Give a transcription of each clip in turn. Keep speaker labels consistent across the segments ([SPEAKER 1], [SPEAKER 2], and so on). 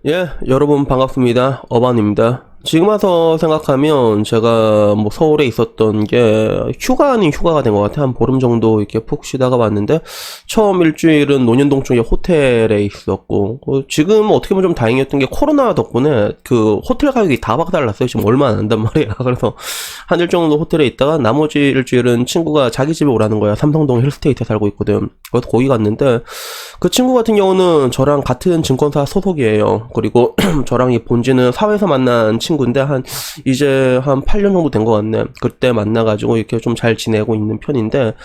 [SPEAKER 1] 예, 여러분 반갑습니다. 어반입니다. 지금 와서 생각하면 제가 뭐 서울에 있었던 게 휴가 아닌 휴가가 된 것 같아요. 한 보름 정도 이렇게 푹 쉬다가 왔는데 처음 일주일은 논현동 쪽에 호텔에 있었고 지금 어떻게 보면 좀 다행이었던 게 코로나 덕분에 그 호텔 가격이 다 박달났어요. 지금 얼마 안 한단 말이야. 그래서 한 일 정도 호텔에 있다가 나머지 일주일은 친구가 자기 집에 오라는 거야. 삼성동 힐스테이트에 살고 있거든. 그래서 거기 갔는데 그 친구 같은 경우는 저랑 같은 증권사 소속이에요. 그리고 저랑 이 본지는 사회에서 만난 친구인데 이제 한 8년 정도 된 것 같네. 그때 만나가지고 이렇게 좀 잘 지내고 있는 편인데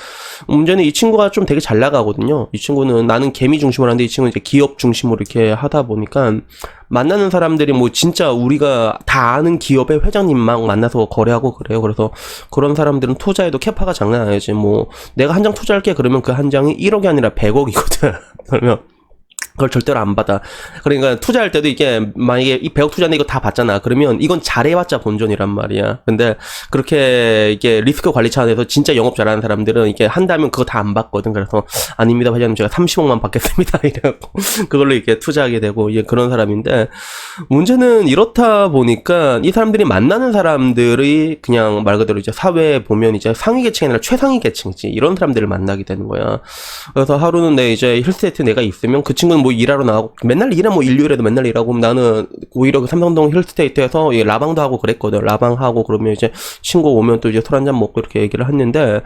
[SPEAKER 1] 문제는 이 친구가 좀 되게 잘 나가거든요. 이 친구는 나는 개미 중심으로 하는데 이 친구는 이제 기업 중심으로 이렇게 하다 보니까 만나는 사람들이 뭐 진짜 우리가 다 아는 기업의 회장님 막 만나서 거래하고 그래요. 그래서 그런 사람들은 투자에도 캐파가 장난 아니지. 뭐 내가 한 장 투자할게 그러면 그 한 장이 1억이 아니라 100억이거든. 그러면 그걸 절대로 안 받아. 그러니까 투자할 때도 이게 만약에 이 100억 투자인데 이거 다 받잖아. 그러면 이건 잘해봤자 본전이란 말이야. 근데 그렇게 이게 리스크 관리 차원에서 진짜 영업 잘하는 사람들은 이게 한다면 그거 다 안 받거든. 그래서 아닙니다 회장님 제가 30억만 받겠습니다 이래갖고 그걸로 이렇게 투자하게 되고 이게 그런 사람인데 문제는 이렇다 보니까 이 사람들이 만나는 사람들이 그냥 말 그대로 이제 사회에 보면 이제 상위 계층이 아니라 최상위 계층이지 이런 사람들을 만나게 되는 거야. 그래서 하루는 내 이제 힐스테이트 내가 있으면 그 친구는 뭐 일하러 나가고 맨날 일해 뭐 일요일에도 맨날 일하고 나는 오히려 그 삼성동 힐스테이트에서 라방도 하고 그랬거든. 라방하고 그러면 이제 친구 오면 또 이제 술 한잔 먹고 이렇게 얘기를 했는데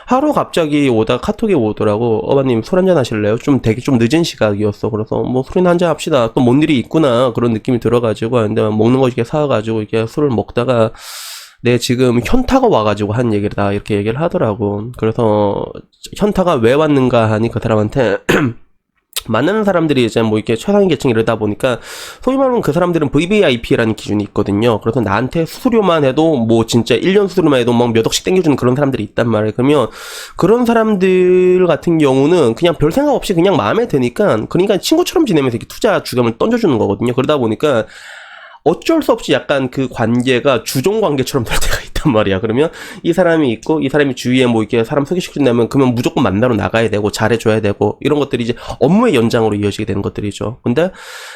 [SPEAKER 1] 하루 갑자기 오다 카톡이 오더라고. 어바님 술 한잔 하실래요? 좀 되게 좀 늦은 시각이었어. 그래서 뭐 술이나 한잔 합시다. 또 뭔 일이 있구나 그런 느낌이 들어가지고 근데 먹는 거 이렇게 사가지고 이렇게 술을 먹다가 내 지금 현타가 와가지고 한 얘기다 이렇게 얘기를 하더라고. 그래서 현타가 왜 왔는가 하니 그 사람한테 만나는 사람들이 이제 뭐 이렇게 최상위 계층 이러다 보니까 소위 말하면 그 사람들은 VVIP라는 기준이 있거든요. 그래서 나한테 수수료만 해도 뭐 진짜 1년 수수료만 해도 막 몇 억씩 땡겨주는 그런 사람들이 있단 말이에요. 그러면 그런 사람들 같은 경우는 그냥 별 생각 없이 그냥 마음에 드니까 그러니까 친구처럼 지내면서 이렇게 투자 주감을 던져주는 거거든요. 그러다 보니까 어쩔 수 없이 약간 그 관계가 주종 관계처럼 될 때가 있단 말이야. 그러면 이 사람이 있고 이 사람이 주위에 뭐 이렇게 사람 소개시켜준다면 그러면 무조건 만나러 나가야 되고 잘해줘야 되고 이런 것들이 이제 업무의 연장으로 이어지게 되는 것들이죠. 근데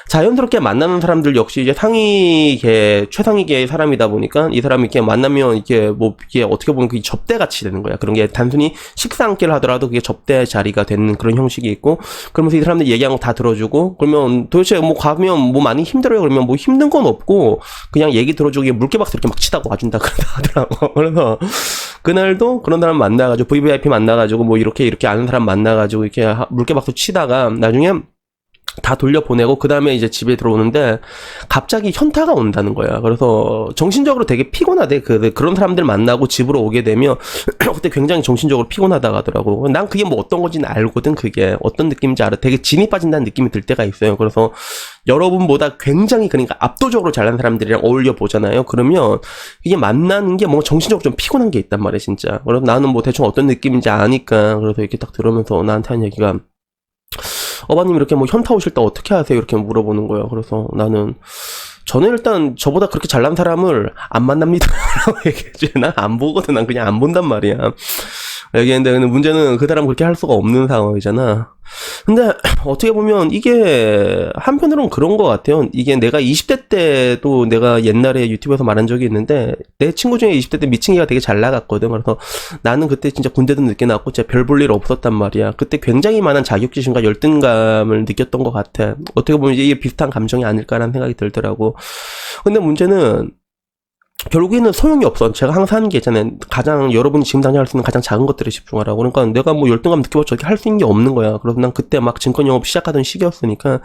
[SPEAKER 1] 자연스럽게 만나는 사람들 역시 이제 상위계 최상위계의 사람이다 보니까 이 사람이 이렇게 만나면 이게 뭐 이게 어떻게 보면 그게 접대 같이 되는 거야. 그런 게 단순히 식사 한 끼를 하더라도 그게 접대 자리가 되는 그런 형식이 있고 그러면서 이 사람들 얘기한 거 다 들어주고 그러면 도대체 뭐 가면 뭐 많이 힘들어요. 그러면 뭐 힘든 건 없고 그냥 얘기 들어주기 물개박스 이렇게 막 치다가 와준다 그러다 하더라고. 그래서 그날도 그런 사람 만나가지고 VVIP 만나가지고 뭐 이렇게 아는 사람 만나가지고 이렇게 물개박스 치다가 나중에 다 돌려보내고 그 다음에 이제 집에 들어오는데 갑자기 현타가 온다는 거야. 그래서 정신적으로 되게 피곤하대. 그런 사람들 만나고 집으로 오게 되면 그때 굉장히 정신적으로 피곤하다고 하더라고. 난 그게 뭐 어떤 건지는 알거든. 그게 어떤 느낌인지 알아. 되게 진이 빠진다는 느낌이 들 때가 있어요. 그래서 여러분보다 굉장히 그러니까 압도적으로 잘하는 사람들이랑 어울려 보잖아요. 그러면 이게 만나는 게 뭔가 정신적으로 좀 피곤한 게 있단 말이야 진짜. 그래서 나는 뭐 대충 어떤 느낌인지 아니까 그래서 이렇게 딱 들으면서 나한테 한 얘기가 어바님 이렇게 뭐 현타 오실 때 어떻게 하세요? 이렇게 물어보는 거예요. 그래서 저는 일단 저보다 그렇게 잘난 사람을 안 만납니다. 라고 얘기했지. 난 안 보거든. 난 그냥 안 본단 말이야. 얘기했는데 근데 문제는 그 사람은 그렇게 할 수가 없는 상황이잖아. 근데 어떻게 보면 이게 한편으로는 그런 것 같아요. 이게 내가 20대 때도 내가 옛날에 유튜브에서 말한 적이 있는데 내 친구 중에 20대 때 미친개가 되게 잘 나갔거든. 그래서 나는 그때 진짜 군대도 늦게 나왔고 진짜 별 볼 일 없었단 말이야. 그때 굉장히 많은 자격지심과 열등감을 느꼈던 것 같아. 어떻게 보면 이게 비슷한 감정이 아닐까라는 생각이 들더라고. 근데 문제는 결국에는 소용이 없어. 제가 항상 하는 게 있잖아요. 가장 여러분이 지금 당장 할 수 있는 가장 작은 것들에 집중하라고. 그러니까 내가 뭐 열등감 느껴봤자 할 수 있는 게 없는 거야. 그래서 난 그때 막 증권 영업 시작하던 시기였으니까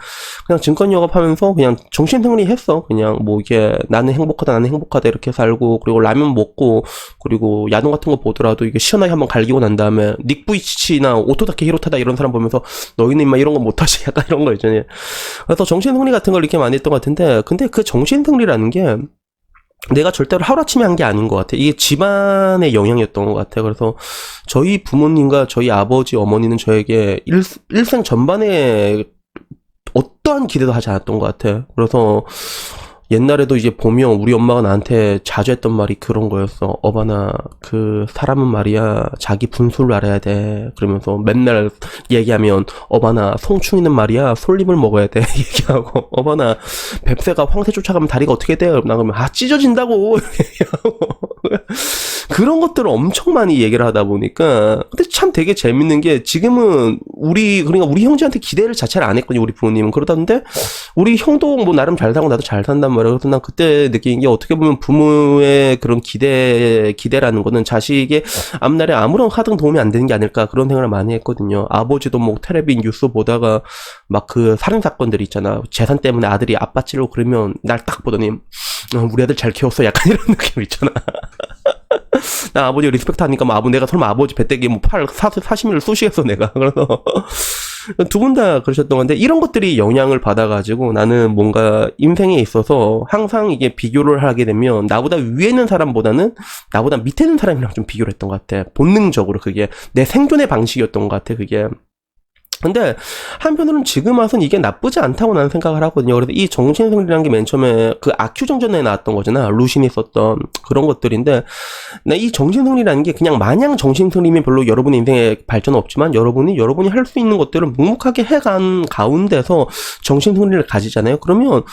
[SPEAKER 1] 그냥 증권 영업하면서 그냥 정신승리 했어. 그냥 뭐 이게 나는 행복하다 이렇게 살고 그리고 라면 먹고 그리고 야동 같은 거 보더라도 이게 시원하게 한번 갈기고 난 다음에 닉 부이치나 오토다케 히로타다 이런 사람 보면서 너희는 인마 이런 거 못하지 약간 이런 거 있잖아요. 그래서 정신승리 같은 걸 이렇게 많이 했던 것 같은데 근데 그 정신승리라는 게 내가 절대로 하루아침에 한 게 아닌 것 같아. 이게 집안의 영향이었던 것 같아. 그래서 저희 부모님과 저희 아버지, 어머니는 저에게 일생 전반에 어떠한 기대도 하지 않았던 것 같아. 그래서 옛날에도 이제 보면 우리 엄마가 나한테 자주 했던 말이 그런 거였어. 어바나, 그 사람은 말이야 자기 분수를 알아야 돼. 그러면서 맨날 얘기하면 어바나, 송충이는 말이야 솔잎을 먹어야 돼 얘기하고, 어바나, 뱁새가 황새 쫓아가면 다리가 어떻게 돼요? 나 그러면 찢어진다고 이렇게 얘기하고 그런 것들을 엄청 많이 얘기를 하다 보니까. 근데 참 되게 재밌는 게, 지금은 그러니까 우리 형제한테 기대를 자체를 안 했거든요, 우리 부모님은. 그러던데 우리 형도 뭐 나름 잘 살고 나도 잘 산단 말이야. 그래서 난 그때 느낀 게, 어떻게 보면 부모의 그런 기대라는 거는 자식의 앞날에 아무런 하등 도움이 안 되는 게 아닐까, 그런 생각을 많이 했거든요. 아버지도 뭐 텔레비 뉴스 보다가 막 그 살인 사건들 있잖아. 재산 때문에 아들이 아빠 찌르고 그러면 날 딱 보더니 우리 아들 잘 키웠어, 약간 이런 느낌 있잖아. 나 아버지 리스펙트 하니까 뭐 내가 설마 아버지 배때기 뭐 사시미를 쑤시겠어 내가. 그래서 두 분 다 그러셨던 건데, 이런 것들이 영향을 받아가지고 나는 뭔가 인생에 있어서 항상 이게 비교를 하게 되면 나보다 위에 있는 사람보다는 나보다 밑에 있는 사람이랑 좀 비교를 했던 것 같아. 본능적으로 그게 내 생존의 방식이었던 것 같아, 그게. 근데 한편으로는 지금 와서는 이게 나쁘지 않다고 나는 생각을 하거든요. 그래서 이 정신승리라는 게 맨 처음에 그 아큐정전에 나왔던 거잖아. 루신이 썼던 그런 것들인데, 나 이 정신승리라는 게 그냥 마냥 정신승리면 별로 여러분의 인생에 발전은 없지만, 여러분이 할 수 있는 것들을 묵묵하게 해간 가운데서 정신승리를 가지잖아요. 그러면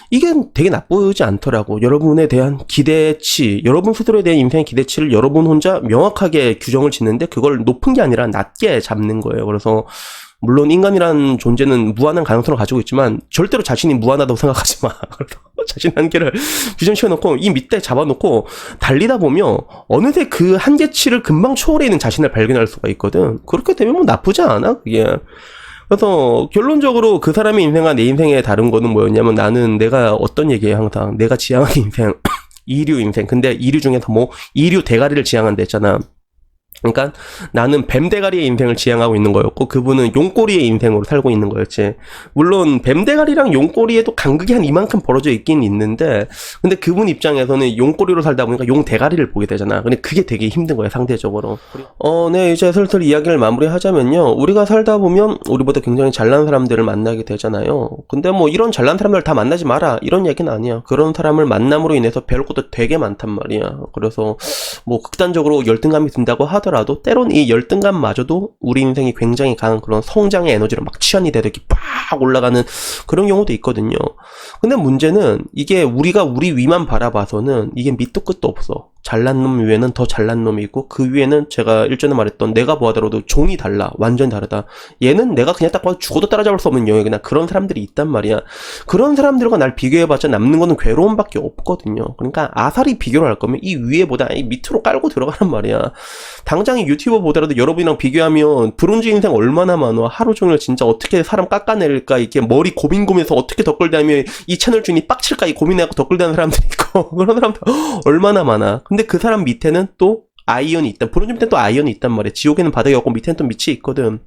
[SPEAKER 1] 이게 되게 나쁘지 않더라고. 여러분에 대한 기대치, 여러분 스스로에 대한 인생의 기대치를 여러분 혼자 명확하게 규정을 짓는데, 그걸 높은 게 아니라 낮게 잡는 거예요. 그래서 물론 인간이란 존재는 무한한 가능성을 가지고 있지만 절대로 자신이 무한하다고 생각하지 마. 그래서 자신의 한계를 규정시켜놓고 이 밑에 잡아놓고 달리다 보면 어느새 그 한계치를 금방 초월해 있는 자신을 발견할 수가 있거든. 그렇게 되면 뭐 나쁘지 않아, 그게. 그래서 결론적으로 그 사람의 인생과 내 인생의 다른 거는 뭐였냐면, 나는 내가 어떤 얘기해 항상, 내가 지향하는 인생 이류 인생. 근데 이류 중에서 뭐 이류 대가리를 지향한다 했잖아. 그러니까 나는 뱀대가리의 인생을 지향하고 있는 거였고, 그분은 용꼬리의 인생으로 살고 있는 거였지. 물론 뱀대가리랑 용꼬리에도 간극이 한 이만큼 벌어져 있긴 있는데, 근데 그분 입장에서는 용꼬리로 살다 보니까 용대가리를 보게 되잖아. 근데 그게 되게 힘든 거야, 상대적으로. 네, 이제 슬슬 이야기를 마무리하자면요, 우리가 살다 보면 우리보다 굉장히 잘난 사람들을 만나게 되잖아요. 근데 뭐 이런 잘난 사람들 다 만나지 마라, 이런 얘기는 아니야. 그런 사람을 만남으로 인해서 배울 것도 되게 많단 말이야. 그래서 뭐 극단적으로 열등감이 든다고 하더라도 때론 이 열등감마저도 우리 인생이 굉장히 강한 그런 성장의 에너지로 막 치환이 되도 이렇게 빡 올라가는 그런 경우도 있거든요. 근데 문제는 이게 우리가 우리 위만 바라봐서는 이게 밑도 끝도 없어. 잘난 놈 위에는 더 잘난 놈이 있고, 그 위에는 제가 일전에 말했던, 내가 보아더라도 종이 달라. 완전 다르다. 얘는 내가 그냥 딱 봐도 죽어도 따라잡을 수 없는 영역이나 그런 사람들이 있단 말이야. 그런 사람들과 날 비교해봤자 남는 거는 괴로움밖에 없거든요. 그러니까 아사리 비교를 할 거면 이 위에보다 이 밑으로 깔고 들어가란 말이야. 당장 이 유튜버 보더라도 여러분이랑 비교하면 브론즈 인생 얼마나 많아. 하루 종일 진짜 어떻게 사람 깎아낼까, 이렇게 머리 고민고민해서 어떻게 댓글다면 이 채널 주인이 빡칠까 이 고민해갖고 댓글다는 사람들이 있고 그런 사람들 얼마나 많아. 근데 그 사람 밑에는 또 아이언이 있다. 브론즈 밑에는 또 아이언이 있단 말이야. 지옥에는 바닥이 없고 밑에는 또 밑이 있거든.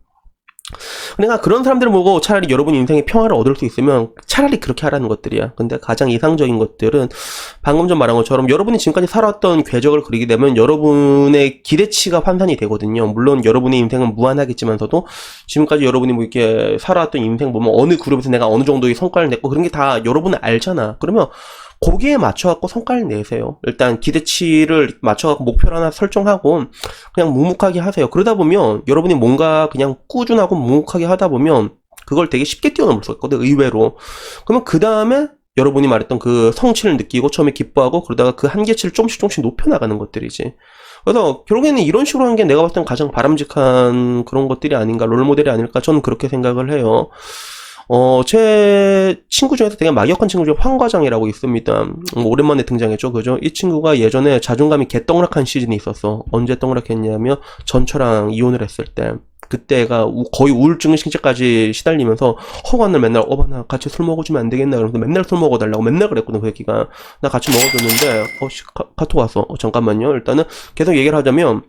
[SPEAKER 1] 그러니까 그런 사람들을 보고 차라리 여러분 인생의 평화를 얻을 수 있으면 차라리 그렇게 하라는 것들이야. 근데 가장 이상적인 것들은 방금 전 말한 것처럼 여러분이 지금까지 살아왔던 궤적을 그리게 되면 여러분의 기대치가 환산이 되거든요. 물론 여러분의 인생은 무한하겠지만서도 지금까지 여러분이 뭐 이렇게 살아왔던 인생 보면 어느 그룹에서 내가 어느 정도의 성과를 냈고 그런 게 다 여러분은 알잖아. 그러면 거기에 맞춰갖고 성과를 내세요. 일단 기대치를 맞춰갖고 목표를 하나 설정하고 그냥 묵묵하게 하세요. 그러다 보면 여러분이 뭔가 그냥 꾸준하고 묵묵하게 하다 보면 그걸 되게 쉽게 뛰어넘을 수가 있거든, 의외로. 그러면 그 다음에 여러분이 말했던 그 성취를 느끼고 처음에 기뻐하고 그러다가 그 한계치를 조금씩 높여나가는 것들이지. 그래서 결국에는 이런 식으로 하는 게 내가 봤을 땐 가장 바람직한 그런 것들이 아닌가, 롤모델이 아닐까, 저는 그렇게 생각을 해요. 제 친구 중에서 되게 막역한 친구 중에 황 과장이라고 있습니다. 오랜만에 등장했죠, 그죠? 이 친구가 예전에 자존감이 개떡락한 시즌이 있었어. 언제 떡락했냐면 전처랑 이혼을 했을 때. 그때가 거의 우울증 신체까지 시달리면서 허관을 맨날 나 같이 술 먹어주면 안 되겠나, 그러면서 맨날 술 먹어달라고 맨날 그랬거든. 그 새끼가 나 같이 먹어줬는데 카톡 왔어. 잠깐만요. 일단은 계속 얘기를 하자면,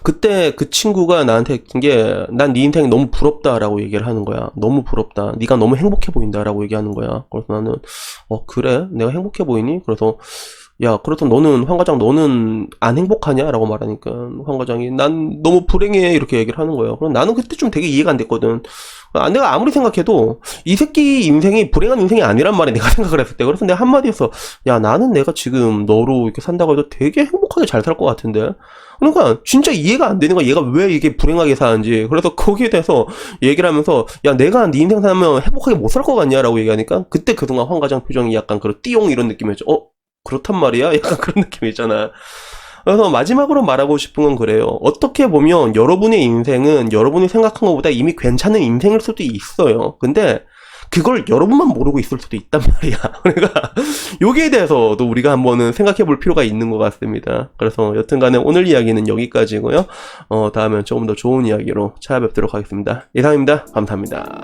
[SPEAKER 1] 그때 그 친구가 나한테 했던 게, 난 네 인생이 너무 부럽다라고 얘기를 하는 거야. 너무 부럽다. 네가 너무 행복해 보인다라고 얘기하는 거야. 그래서 나는 그래? 내가 행복해 보이니? 그래서 야, 그래서 너는 황 과장 너는 안 행복하냐라고 말하니까 황 과장이 난 너무 불행해 이렇게 얘기를 하는 거예요. 그럼 나는 그때 좀 되게 이해가 안 됐거든. 내가 아무리 생각해도 이 새끼 인생이 불행한 인생이 아니란 말에 내가 생각을 했을 때. 그래서 내가 한마디에서, 야, 나는 내가 지금 너로 이렇게 산다고 해도 되게 행복하게 잘 살 것 같은데. 그러니까 진짜 이해가 안 되는 거야. 얘가 왜 이게 불행하게 사는지. 그래서 거기에 대해서 얘기를 하면서, 야, 내가 네 인생 살면 행복하게 못 살 것 같냐라고 얘기하니까, 그때 그동안 황과장 표정이 약간 그런 띠용 이런 느낌이었죠. 그렇단 말이야? 약간 그런 느낌이 있잖아. 그래서 마지막으로 말하고 싶은 건 그래요. 어떻게 보면 여러분의 인생은 여러분이 생각한 것보다 이미 괜찮은 인생일 수도 있어요. 근데 그걸 여러분만 모르고 있을 수도 있단 말이야. 그러니까 여기에 대해서도 우리가 한번은 생각해 볼 필요가 있는 것 같습니다. 그래서 여튼간에 오늘 이야기는 여기까지고요. 다음엔 조금 더 좋은 이야기로 찾아뵙도록 하겠습니다. 이상입니다. 감사합니다.